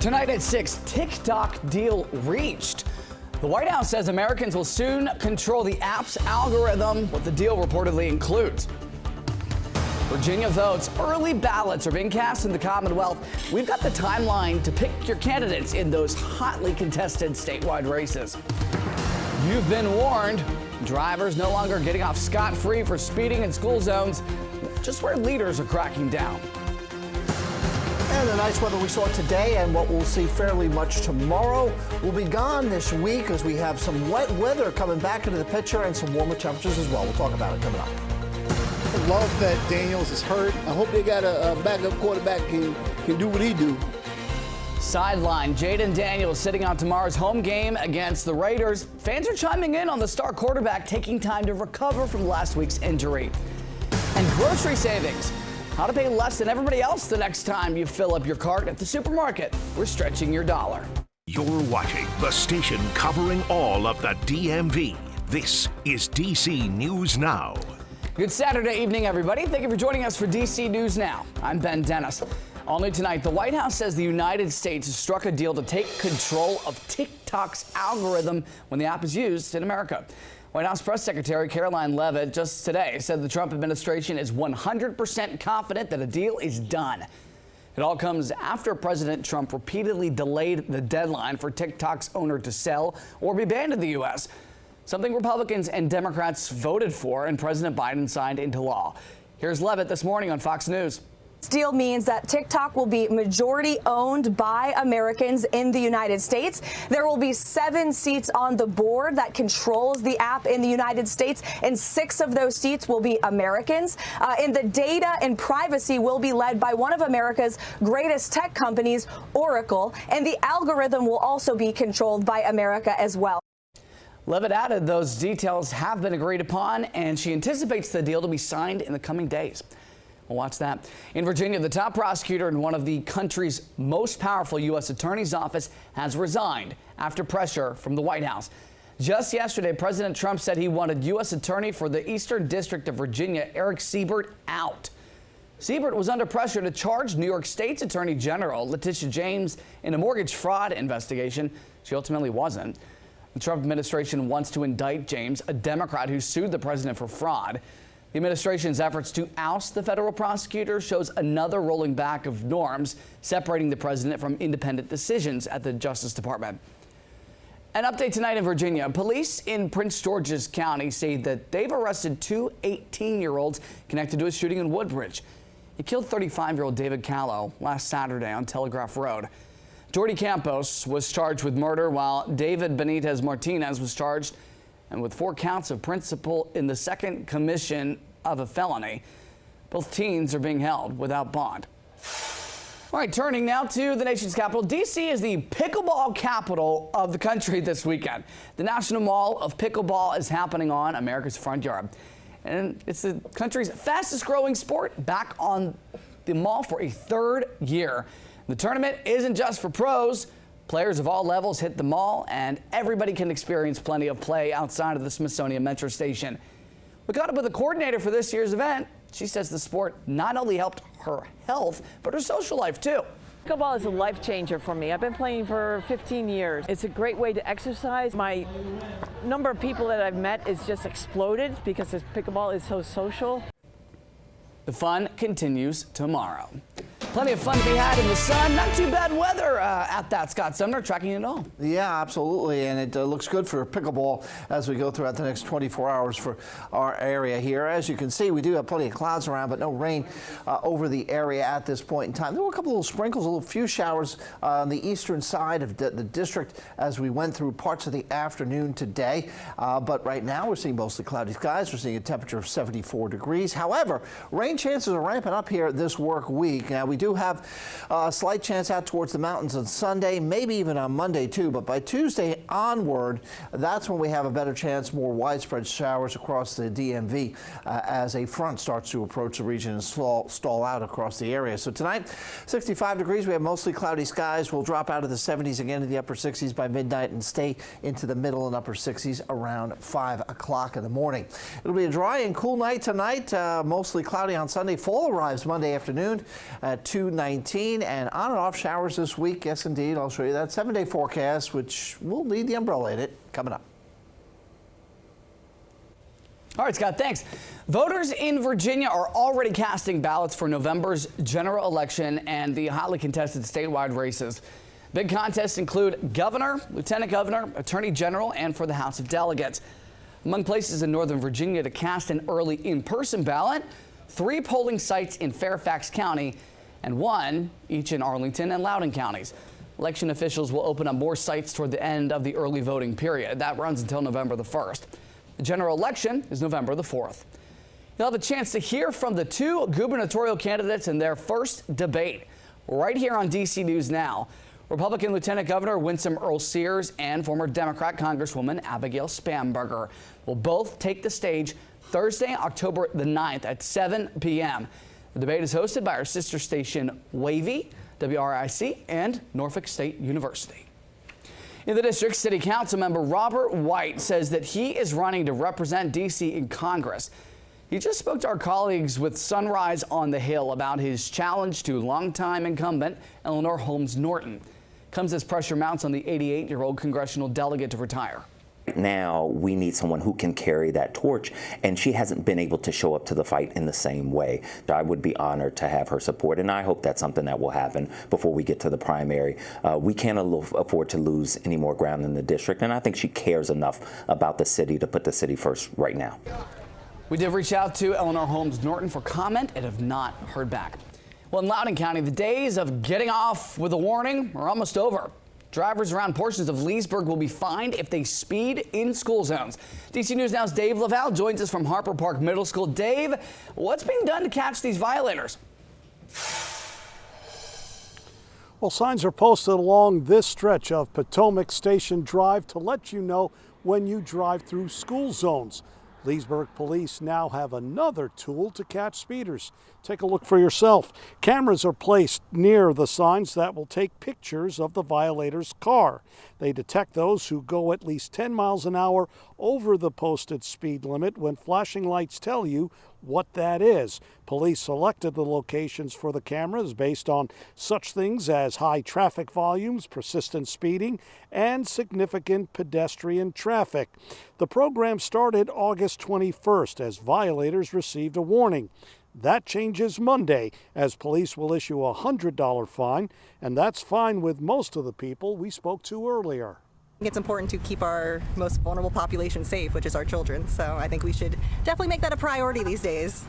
Tonight at 6, TikTok deal reached. The White House says Americans will soon control the app's algorithm, what the deal reportedly includes. Virginia votes. Early ballots are being cast in the Commonwealth. We've got the timeline to pick your candidates in those hotly contested statewide races. You've been warned. Drivers no longer getting off scot-free for speeding in school zones, just where leaders are cracking down. And the nice weather we saw today and what we'll see fairly much tomorrow will be gone this week as we have some wet weather coming back into the picture and some warmer temperatures as well. We'll talk about it coming up. I love that Daniels is hurt. I hope they got a backup quarterback can do what he do. Sideline, Jayden Daniels sitting out tomorrow's home game against the Raiders. Fans are chiming in on the star quarterback taking time to recover from last week's injury. And grocery savings. How to pay less than everybody else the next time you fill up your cart at the supermarket. We're stretching your dollar. You're watching the station covering all of the DMV. This is DC News Now. Good Saturday evening, everybody. Thank you for joining us for DC News Now. I'm Ben Dennis. All new tonight, the White House says the United States has struck a deal to take control of TikTok's algorithm when the app is used in America. White House Press Secretary Karoline Leavitt just today said the Trump administration is 100% confident that a deal is done. It all comes after President Trump repeatedly delayed the deadline for TikTok's owner to sell or be banned in the U.S., something Republicans and Democrats voted for and President Biden signed into law. Here's Leavitt this morning on Fox News. This deal means that TikTok will be majority owned by Americans in the United States. There will be 7 seats on the board that controls the app in the United States, and 6 of those seats will be Americans. And the data and privacy will be led by one of America's greatest tech companies, Oracle, and the algorithm will also be controlled by America as well. Leavitt added those details have been agreed upon, and she anticipates the deal to be signed in the coming days. We'll watch that. In Virginia, the top prosecutor in one of the country's most powerful U.S. attorney's office has resigned after pressure from the White House. Just yesterday, President Trump said he wanted U.S. Attorney for the Eastern District of Virginia, Eric Siebert, out. Siebert was under pressure to charge New York State's Attorney General Letitia James in a mortgage fraud investigation. She ultimately wasn't. The Trump administration wants to indict James, a Democrat who sued the president for fraud. The administration's efforts to oust the federal prosecutor shows another rolling back of norms separating the president from independent decisions at the Justice Department. An update tonight in Virginia. Police in Prince George's County say that they've arrested 2 18-year-olds connected to a shooting in Woodbridge. It killed 35-year-old David Callow last Saturday on Telegraph Road. Jordy Campos was charged with murder, while David Benitez Martinez was charged and with 4 counts of principal in the second commission of a felony. Both teens are being held without bond. All right, turning now to the nation's capital. D.C. is the pickleball capital of the country this weekend. The National Mall of Pickleball is happening on America's Front Yard. And it's the country's fastest growing sport, back on the mall for a 3rd year. The tournament isn't just for pros. Players of all levels hit the mall, and everybody can experience plenty of play outside of the Smithsonian Metro Station. We caught up with the coordinator for this year's event. She says the sport not only helped her health, but her social life too. Pickleball is a life changer for me. I've been playing for 15 years. It's a great way to exercise. My number of people that I've met is just exploded because this pickleball is so social. The fun continues tomorrow. Plenty of fun to be had in the sun. Not too bad weather at that. Scott Sumner tracking it all. Yeah, absolutely. And it looks good for pickleball as we go throughout the next 24 hours for our area here. As you can see, we do have plenty of clouds around, but no rain over the area at this point in time. There were a couple little sprinkles, a little few showers on the eastern side of the district as we went through parts of the afternoon today. But right now we're seeing mostly cloudy skies. We're seeing a temperature of 74 degrees. However, rain chances are ramping up here this work week. Now, we do have a slight chance out towards the mountains on Sunday, maybe even on Monday too, but by Tuesday onward, that's when we have a better chance, more widespread showers across the DMV as a front starts to approach the region and stall out across the area. So tonight, 65 degrees, we have mostly cloudy skies. We'll drop out of the 70s again to the upper 60s by midnight and stay into the middle and upper 60s around 5 o'clock in the morning. It'll be a dry and cool night tonight, mostly cloudy on Sunday. Fall arrives Monday afternoon at 219 and on and off showers this week. Yes, indeed. I'll show you that 7-day forecast, which will need the umbrella in it, coming up. All right, Scott, thanks. Voters in Virginia are already casting ballots for November's general election and the hotly contested statewide races. Big contests include governor, lieutenant governor, attorney general, and for the House of Delegates. Among places in Northern Virginia to cast an early in-person ballot, 3 polling sites in Fairfax County and 1 each in Arlington and Loudoun counties. Election officials will open up more sites toward the end of the early voting period. That runs until November the 1st. The general election is November the 4th. You'll have a chance to hear from the 2 gubernatorial candidates in their first debate right here on DC News Now. Republican Lieutenant Governor Winsome Earle-Sears and former Democrat Congresswoman Abigail Spanberger will both take the stage Thursday, October the 9th at 7 p.m. The debate is hosted by our sister station Wavy, WRIC, and Norfolk State University. In the district, City Council member Robert White says that he is running to represent D.C. in Congress. He just spoke to our colleagues with Sunrise on the Hill about his challenge to longtime incumbent Eleanor Holmes Norton. Comes as pressure mounts on the 88-year-old congressional delegate to retire. Right now, we need someone who can carry that torch, and she hasn't been able to show up to the fight in the same way. I would be honored to have her support, and I hope that's something that will happen before we get to the primary. We can't afford to lose any more ground in the district, and I think she cares enough about the city to put the city first right now. We did reach out to Eleanor Holmes Norton for comment and have not heard back. Well, in Loudoun County, the days of getting off with a warning are almost over. Drivers around portions of Leesburg will be fined if they speed in school zones. DC News Now's Dave Laval joins us from Harper Park Middle School. Dave, what's being done to catch these violators? Well, signs are posted along this stretch of Potomac Station Drive to let you know when you drive through school zones. Leesburg police now have another tool to catch speeders. Take a look for yourself. Cameras are placed near the signs that will take pictures of the violator's car. They detect those who go at least 10 miles an hour over the posted speed limit when flashing lights tell you what that is. Police selected the locations for the cameras based on such things as high traffic volumes, persistent speeding, and significant pedestrian traffic. The program started August 21st as violators received a warning. That changes Monday as police will issue a $100 fine, and that's fine with most of the people we spoke to earlier. It's important to keep our most vulnerable population safe, which is our children. So I think we should definitely make that a priority these days.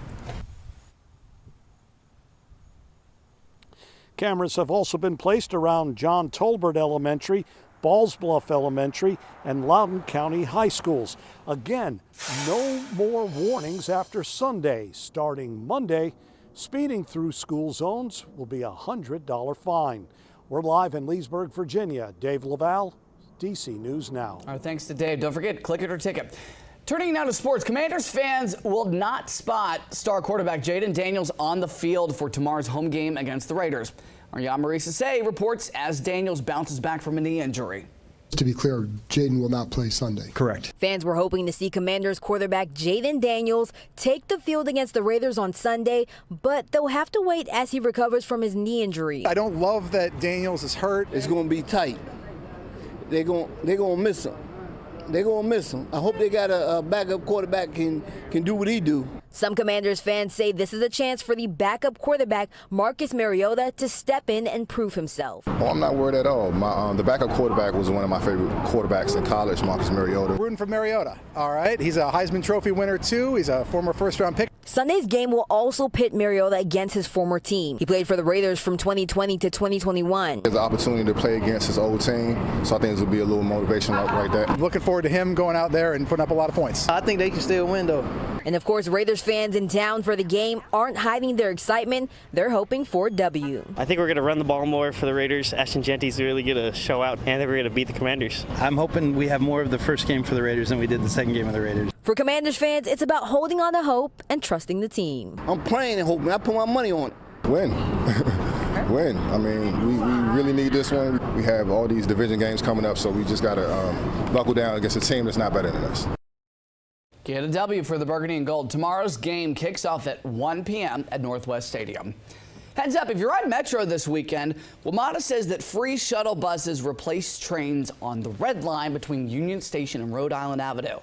Cameras have also been placed around John Tolbert Elementary, Balls Bluff Elementary, and Loudoun County High Schools. Again, no more warnings after Sunday. Starting Monday, speeding through school zones will be a $100 fine. We're live in Leesburg, Virginia. Dave Laval, DC News Now. All right, thanks to Dave. Don't forget, click it or ticket. Turning now to sports, Commanders fans will not spot star quarterback Jayden Daniels on the field for tomorrow's home game against the Raiders. Our Yamari Sase reports as Daniels bounces back from a knee injury. To be clear, Jayden will not play Sunday. Correct. Fans were hoping to see Commanders quarterback Jayden Daniels take the field against the Raiders on Sunday, but they'll have to wait as he recovers from his knee injury. I don't love that Daniels is hurt. It's going to be tight. They're going to miss him. They're going to miss him. I hope they got a backup quarterback can do what he do. Some Commanders fans say this is a chance for the backup quarterback, Marcus Mariota, to step in and prove himself. Oh, I'm not worried at all. The backup quarterback was one of my favorite quarterbacks in college, Marcus Mariota. Rooting for Mariota, all right? He's a Heisman Trophy winner, too. He's a former first-round pick. Sunday's game will also pit Mariota against his former team. He played for the Raiders from 2020 to 2021. There's an opportunity to play against his old team, so I think this will be a little motivation right there. I'm looking forward to him going out there and putting up a lot of points. I think they can still win, though. And of course, Raiders fans in town for the game aren't hiding their excitement. They're hoping for a W. I think we're going to run the ball more for the Raiders. Ashton Genty's really going to show out, and then we're going to beat the Commanders. I'm hoping we have more of the first game for the Raiders than we did the second game of the Raiders. For Commanders fans, it's about holding on to hope and trusting the team. I'm praying and hoping. I put my money on it. Win. Win. I mean, we really need this one. We have all these division games coming up, so we just got to buckle down against a team that's not better than us. Get a W for the Burgundy and Gold. Tomorrow's game kicks off at 1 p.m. at Northwest Stadium. Heads up, if you're on Metro this weekend, WMATA says that free shuttle buses replace trains on the Red Line between Union Station and Rhode Island Avenue.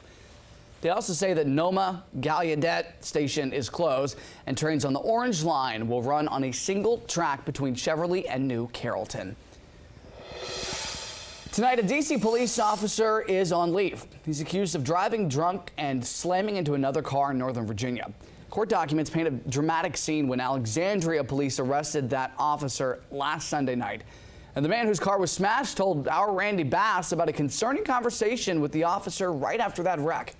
They also say that Noma Gallaudet Station is closed and trains on the Orange Line will run on a single track between Cheverly and New Carrollton. Tonight, a D.C. police officer is on leave. He's accused of driving drunk and slamming into another car in Northern Virginia. Court documents paint a dramatic scene when Alexandria police arrested that officer last Sunday night. And the man whose car was smashed told our Randy Bass about a concerning conversation with the officer right after that wreck.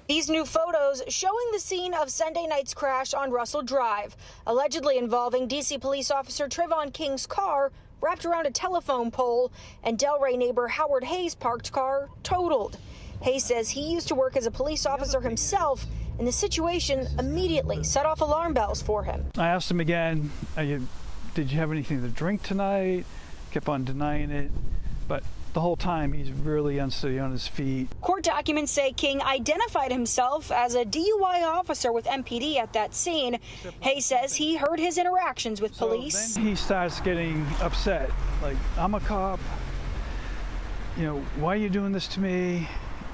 These new photos showing the scene of Sunday night's crash on Russell Drive, allegedly involving D.C. police officer Trayvon King's car wrapped around a telephone pole and Delray neighbor Howard Hayes' parked car totaled. Hayes says he used to work as a police officer himself, and the situation immediately set off alarm bells for him. I asked him again, did you have anything to drink tonight? Kept on denying it, but the whole time he's really unsteady on his feet. Court documents say King identified himself as a DUI officer with MPD at that scene. Hayes says he heard his interactions with police. Then he starts getting upset, like, I'm a cop, why are you doing this to me?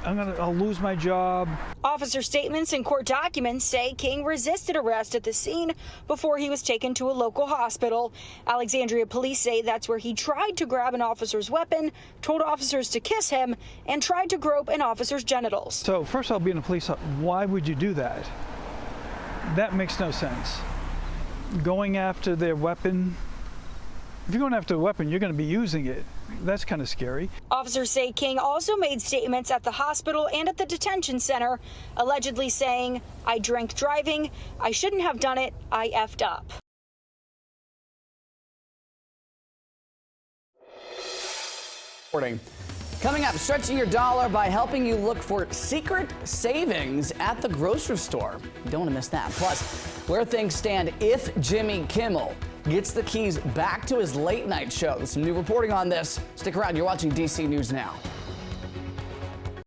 I'll lose my job. Officer statements and court documents say King resisted arrest at the scene before he was taken to a local hospital. Alexandria police say that's where he tried to grab an officer's weapon, told officers to kiss him, and tried to grope an officer's genitals. So first of all, being a police officer, why would you do that? That makes no sense. Going after their weapon, if you're going after a weapon, you're going to be using it. That's kind of scary. Officers say King also made statements at the hospital and at the detention center, allegedly saying, I drank driving, I shouldn't have done it, I effed up. Coming up, stretching your dollar by helping you look for secret savings at the grocery store. You don't want to miss that. Plus, where things stand if Jimmy Kimmel gets the keys back to his late night show. There's some new reporting on this. Stick around. You're watching DC News Now.